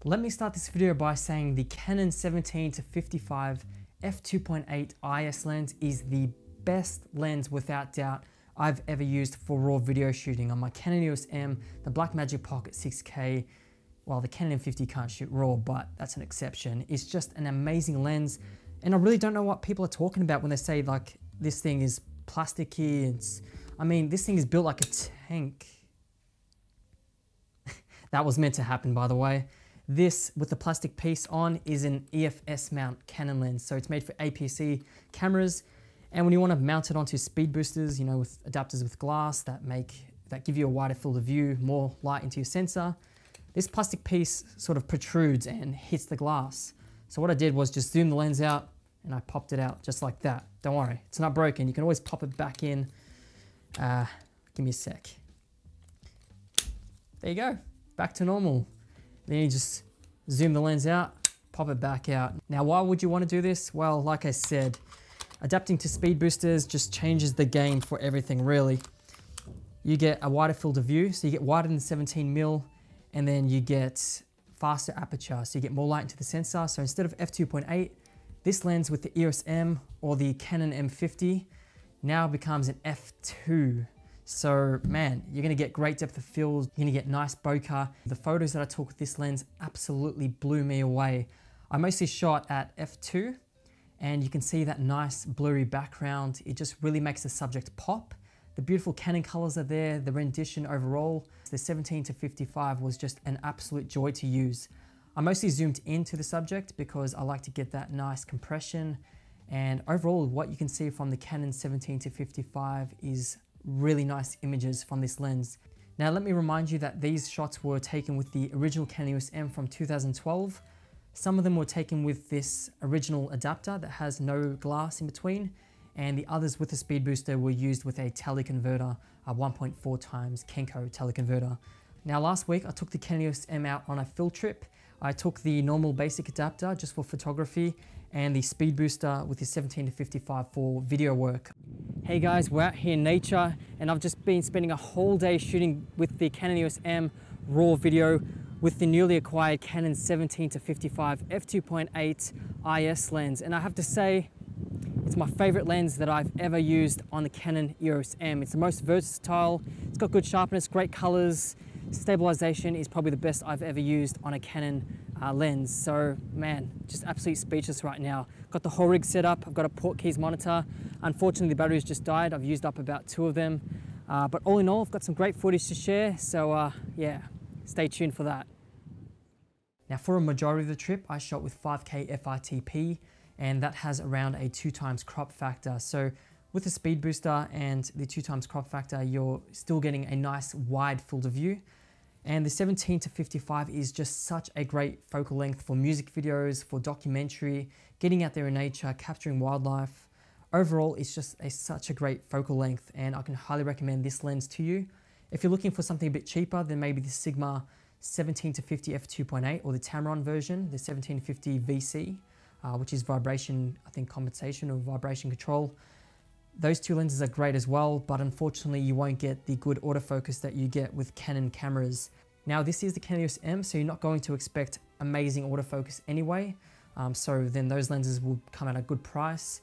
Let me start this video by saying the Canon 17-55 F2.8 IS lens is the best lens without doubt I've ever used for raw video shooting. On my Canon EOS M, the Blackmagic Pocket 6K, well, the Canon M50 can't shoot RAW, but that's an exception. It's just an amazing lens, and I really don't know what people are talking about when they say like this thing is plasticky. I mean, this thing is built like a tank. That was meant to happen, by the way. This, with the plastic piece on, is an EFS mount Canon lens. So it's made for aps-c cameras. And when you want to mount it onto Speedboosters, you know, with adapters with glass that give you a wider field of view, more light into your sensor, this plastic piece sort of protrudes and hits the glass. So what I did was just zoom the lens out and I popped it out just like that. Don't worry, it's not broken. You can always pop it back in. Give me a sec. There you go, back to normal. Then you just zoom the lens out, pop it back out. Now, why would you want to do this? Well, like I said, adapting to Speedboosters just changes the game for everything, really. You get a wider field of view, so you get wider than 17mm, and then you get faster aperture, so you get more light into the sensor. So instead of f2.8, this lens with the EOS M or the Canon M50 now becomes an f2. So man, you're gonna get great depth of field, you're gonna get nice bokeh. The photos that I took with this lens absolutely blew me away. I mostly shot at f2, and you can see that nice blurry background. It just really makes the subject pop. The beautiful Canon colors are there, the rendition overall. The 17-55 was just an absolute joy to use. I mostly zoomed into the subject because I like to get that nice compression, and overall what you can see from the Canon 17-55 is really nice images from this lens. Now let me remind you that these shots were taken with the original Canon EOS M from 2012. Some of them were taken with this original adapter that has no glass in between, and the others with the speed booster were used with a teleconverter, a 1.4 times Kenko teleconverter. Now last week I took the Canon EOS M out on a field trip. I took the normal basic adapter just for photography and the speed booster with the 17-55 for video work. Hey guys, we're out here in nature and I've just been spending a whole day shooting with the Canon EOS M raw video with the newly acquired Canon 17-55 f2.8 IS lens. And I have to say, it's my favorite lens that I've ever used on the Canon EOS M. It's the most versatile, it's got good sharpness, great colors. Stabilization is probably the best I've ever used on a Canon lens. So man, just absolutely speechless right now. Got the whole rig set up, I've got a port keys monitor. Unfortunately, the batteries just died. I've used up about 2 of them. But all in all, I've got some great footage to share. So yeah, stay tuned for that. Now for a majority of the trip, I shot with 5K FRTP, and that has around a 2 times crop factor. So with the speed booster and the 2 times crop factor, you're still getting a nice wide field of view. And the 17-55 is just such a great focal length for music videos, for documentary, getting out there in nature, capturing wildlife. Overall, it's just such a great focal length, and I can highly recommend this lens to you. If you're looking for something a bit cheaper, then maybe the Sigma 17-50 f2.8 or the Tamron version, the 17-50 VC, which is vibration, I think, compensation or vibration control. Those 2 lenses are great as well, but unfortunately you won't get the good autofocus that you get with Canon cameras. Now this is the Canon EOS M, so you're not going to expect amazing autofocus anyway, so then those lenses will come at a good price.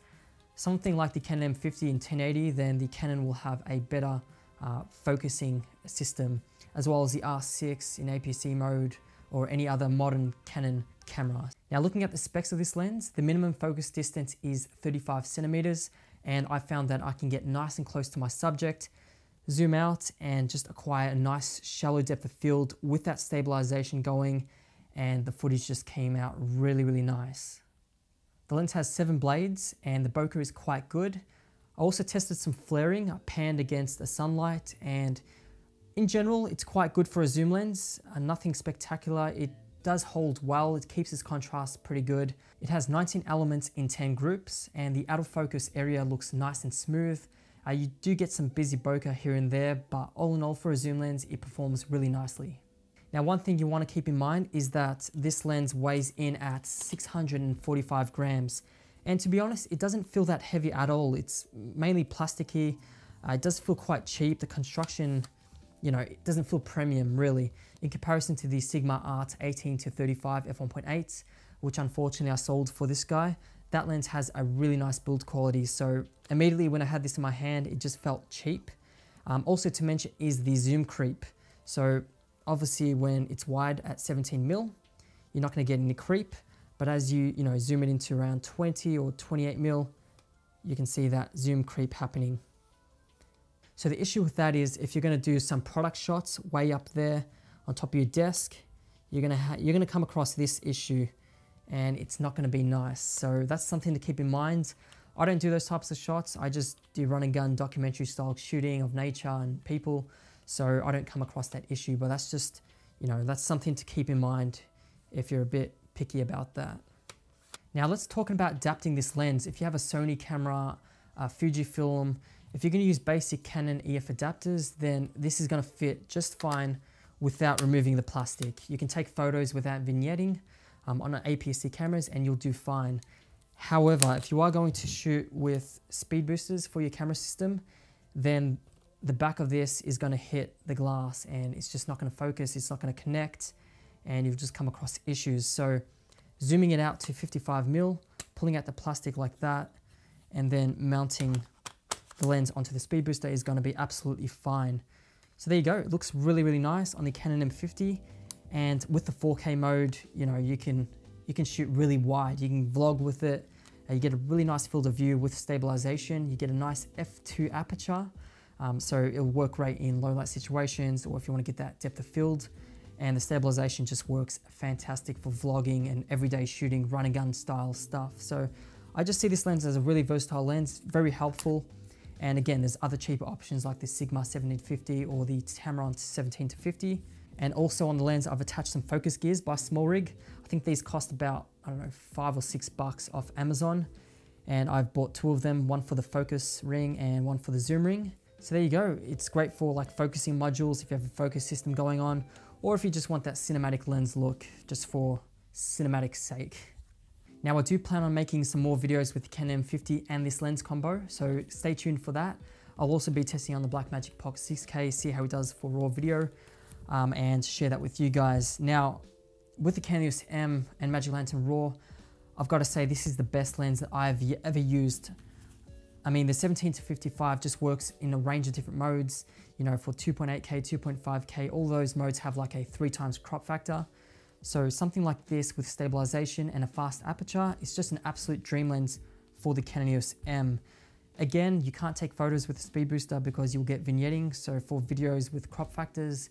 Something like the Canon M50 in 1080, then the Canon will have a better focusing system, as well as the R6 in aps-c mode or any other modern Canon camera. Now looking at the specs of this lens, the minimum focus distance is 35 centimeters, and I found that I can get nice and close to my subject, zoom out and just acquire a nice shallow depth of field with that stabilization going, and the footage just came out really, really nice. The lens has 7 blades and the bokeh is quite good. I also tested some flaring, I panned against the sunlight, and in general it's quite good for a zoom lens, nothing spectacular. It does hold well, it keeps its contrast pretty good. It has 19 elements in 10 groups, and the out of focus area looks nice and smooth. You do get some busy bokeh here and there, but all in all for a zoom lens, it performs really nicely. Now one thing you want to keep in mind is that this lens weighs in at 645 grams. And to be honest, it doesn't feel that heavy at all. It's mainly plasticky. It does feel quite cheap. The construction, you know, it doesn't feel premium really. in comparison to the Sigma Art 18-55 f1.8, which unfortunately I sold for this guy. That lens has a really nice build quality, so immediately when I had this in my hand, it just felt cheap. Also to mention is the zoom creep. So obviously when it's wide at 17mm, you're not going to get any creep, but as you zoom it into around 20 or 28mm, you can see that zoom creep happening. So the issue with that is if you're going to do some product shots way up there on top of your desk, you're going to come across this issue, and it's not going to be nice. So that's something to keep in mind. I don't do those types of shots. I just do run and gun documentary style shooting of nature and people. So I don't come across that issue, but that's just, that's something to keep in mind if you're a bit picky about that. Now let's talk about adapting this lens. If you have a Sony camera, Fujifilm, if you're going to use basic Canon EF adapters, then this is going to fit just fine without removing the plastic. You can take photos without vignetting on an aps-c cameras and you'll do fine. However, if you are going to shoot with speed boosters for your camera system, then the back of this is going to hit the glass and it's just not going to focus, it's not going to connect, and you'll just come across issues. So zooming it out to 55mm, pulling out the plastic like that, and then mounting the lens onto the speed booster is going to be absolutely fine. So there you go, it looks really, really nice on the Canon M50, and with the 4K mode, you can shoot really wide, you can vlog with it, you get a really nice field of view with stabilization, you get a nice f2 aperture, so it'll work great in low light situations or if you want to get that depth of field, and the stabilization just works fantastic for vlogging and everyday shooting, run and gun style stuff. So I just see this lens as a really versatile lens, very helpful. And again, there's other cheaper options like the Sigma 17-50 or the Tamron 17-50. And also on the lens, I've attached some focus gears by Small Rig. I think these cost about, I don't know, $5 or $6 off Amazon. And I've bought two of them, one for the focus ring and one for the zoom ring. So there you go. It's great for like focusing modules if you have a focus system going on, or if you just want that cinematic lens look just for cinematic sake. Now I do plan on making some more videos with the Canon M50 and this lens combo, so stay tuned for that. I'll also be testing on the Blackmagic Pocket 6K, see how it does for raw video, and share that with you guys. Now, with the Canon EOS M and Magic Lantern RAW, I've got to say this is the best lens that I've ever used. I mean, the 17-55 just works in a range of different modes, for 2.8K, 2.5K, all those modes have like a 3x crop factor. So something like this with stabilization and a fast aperture is just an absolute dream lens for the Canon EOS M. Again, you can't take photos with a speed booster because you'll get vignetting. So for videos with crop factors,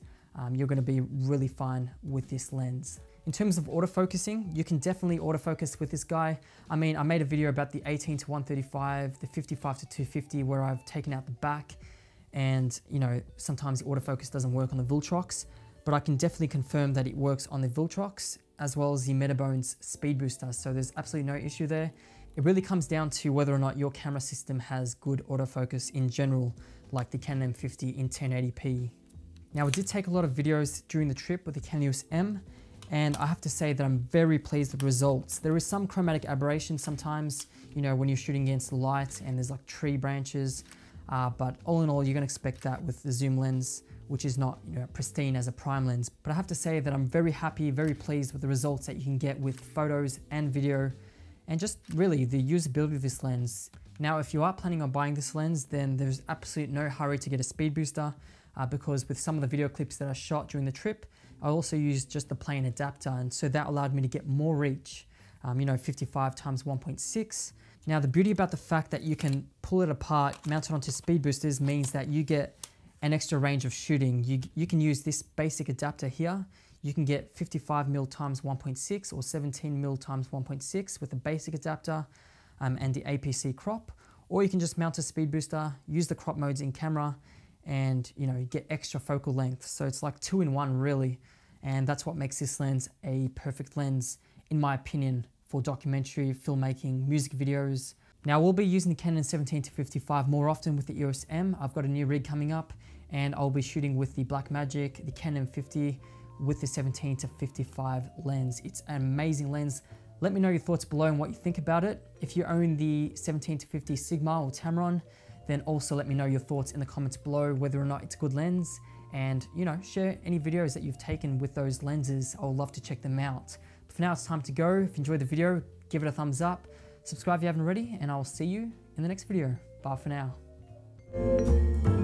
you're going to be really fine with this lens. In terms of autofocusing, you can definitely autofocus with this guy. I mean, I made a video about the 18-135, the 55-250, where I've taken out the back, and sometimes the autofocus doesn't work on the Viltrox, but I can definitely confirm that it works on the Viltrox as well as the Metabones speed booster. So there's absolutely no issue there. It really comes down to whether or not your camera system has good autofocus in general, like the Canon M50 in 1080p. Now, I did take a lot of videos during the trip with the Canon EOS M, and I have to say that I'm very pleased with the results. There is some chromatic aberration sometimes, when you're shooting against the light and there's like tree branches, but all in all, you're gonna expect that with the zoom lens, which is not pristine as a prime lens. But I have to say that I'm very happy, very pleased with the results that you can get with photos and video, and just really the usability of this lens. Now, if you are planning on buying this lens, then there's absolutely no hurry to get a speed booster, because with some of the video clips that I shot during the trip, I also used just the plain adapter, and so that allowed me to get more reach, 55 times 1.6. Now, the beauty about the fact that you can pull it apart, mount it onto speed boosters, means that you get an extra range of shooting. You can use this basic adapter here. You can get 55mm times 1.6 or 17mm times 1.6 with a basic adapter and the aps-c crop, or you can just mount a speed booster, use the crop modes in camera, and get extra focal length. So it's like 2-in-1 really, and that's what makes this lens a perfect lens in my opinion for documentary, filmmaking, music videos. Now, we'll be using the Canon 17-55 more often with the EOS M. I've got a new rig coming up, and I'll be shooting with the Blackmagic, the Canon M50 with the 17-55 lens. It's an amazing lens. Let me know your thoughts below and what you think about it. If you own the 17-50 Sigma or Tamron, then also let me know your thoughts in the comments below, whether or not it's a good lens. and you know, share any videos that you've taken with those lenses. I would love to check them out. But for now, it's time to go. If you enjoyed the video, give it a thumbs up, subscribe if you haven't already, and I'll see you in the next video. Bye for now.